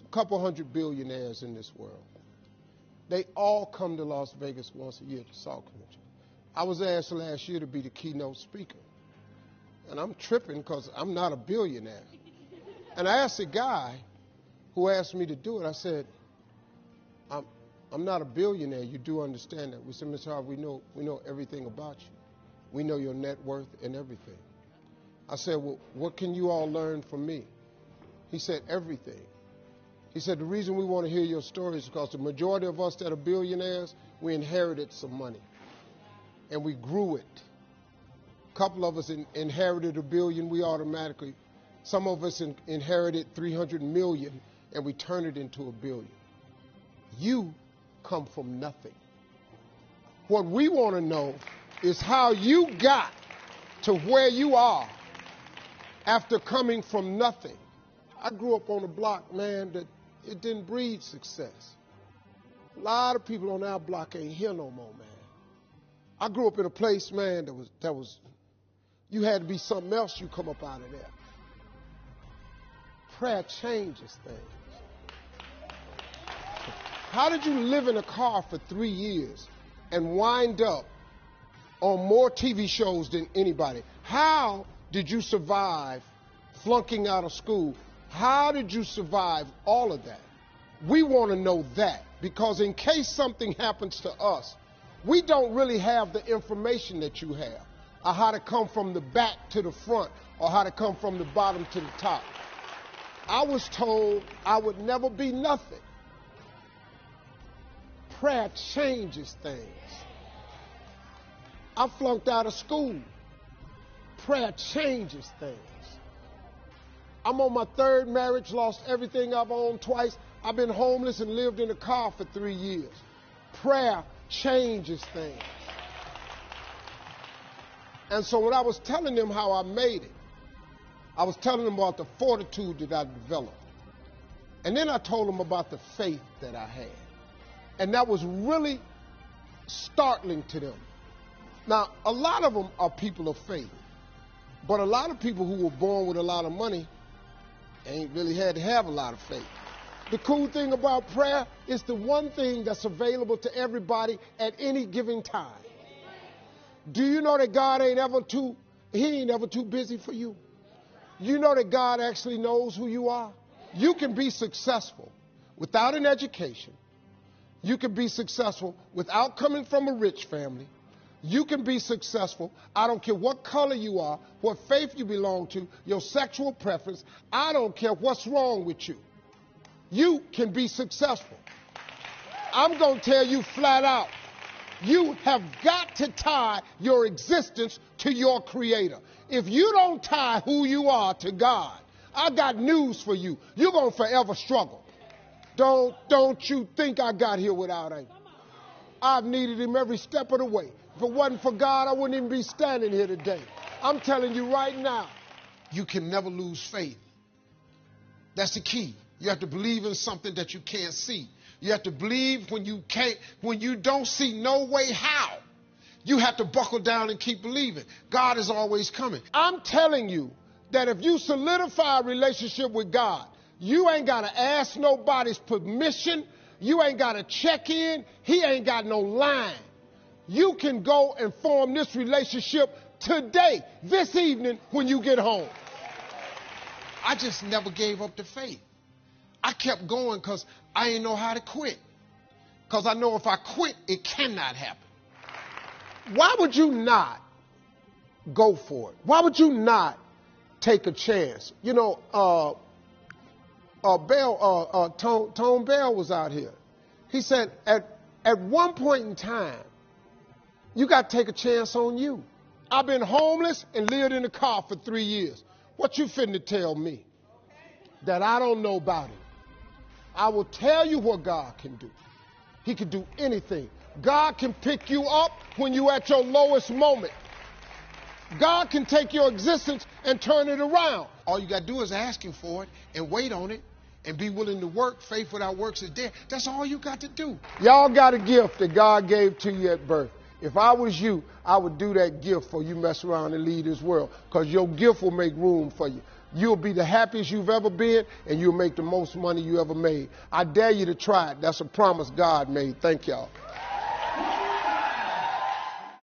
a couple hundred billionaires in this world. They all come to Las Vegas once a year to Salt Convention. I was asked last year to be the keynote speaker. And I'm tripping because I'm not a billionaire. And I asked the guy who asked me to do it, I said, I'm not a billionaire. You do understand that. We said, Mr. Harvey, we know everything about you. We know your net worth and everything. I said, well, what can you all learn from me? He said, everything. He said, the reason we want to hear your story is because the majority of us that are billionaires, we inherited some money. And we grew it. A couple of us inherited $1 billion, we automatically. Some of us inherited 300 million, and we turned it into $1 billion. You come from nothing. What we want to know is how you got to where you are after coming from nothing. I grew up on a block, man, that it didn't breed success. A lot of people on our block ain't here no more, man. I grew up in a place, man, that was you had to be something else, you come up out of there. Prayer changes things. How did you live in a car for 3 years and wind up on more TV shows than anybody? How did you survive flunking out of school? How did you survive all of that? We want to know that, because in case something happens to us, we don't really have the information that you have, or how to come from the back to the front, or how to come from the bottom to the top. I was told I would never be nothing. Prayer changes things. I flunked out of school. Prayer changes things. I'm on my 3rd marriage, lost everything I've owned twice. I've been homeless and lived in a car for 3 years. Prayer changes things. And so when I was telling them how I made it, I was telling them about the fortitude that I developed. And then I told them about the faith that I had. And that was really startling to them. Now, a lot of them are people of faith. But a lot of people who were born with a lot of money ain't really had to have a lot of faith. The cool thing about prayer is the one thing that's available to everybody at any given time. Do you know that God ain't ever too busy for you? You know that God actually knows who you are? You can be successful without an education. You can be successful without coming from a rich family. You can be successful. I don't care what color you are, what faith you belong to, your sexual preference. I don't care what's wrong with you. You can be successful. I'm going to tell you flat out, you have got to tie your existence to your Creator. If you don't tie who you are to God, I got news for you. You're going to forever struggle. Don't you think I got here without Him. I've needed Him every step of the way. If it wasn't for God, I wouldn't even be standing here today. I'm telling you right now, you can never lose faith. That's the key. You have to believe in something that you can't see. You have to believe when you don't see no way how. You have to buckle down and keep believing. God is always coming. I'm telling you that if you solidify a relationship with God, you ain't got to ask nobody's permission. You ain't got to check in. He ain't got no line. You can go and form this relationship today, this evening, when you get home. I just never gave up the faith. I kept going because I didn't know how to quit. Because I know if I quit, it cannot happen. Why would you not go for it? Why would you not take a chance? You know, Tone Bell was out here. He said at one point in time, you got to take a chance on you. I've been homeless and lived in a car for 3 years. What you finna tell me that I don't know about it? I will tell you what God can do. He can do anything. God can pick you up when you're at your lowest moment. God can take your existence and turn it around. All you got to do is ask Him for it and wait on it and be willing to work. Faith without works is dead. That's all you got to do. Y'all got a gift that God gave to you at birth. If I was you, I would do that gift before you mess around and leave this world, because your gift will make room for you. You'll be the happiest you've ever been, and you'll make the most money you ever made. I dare you to try it. That's a promise God made. Thank y'all.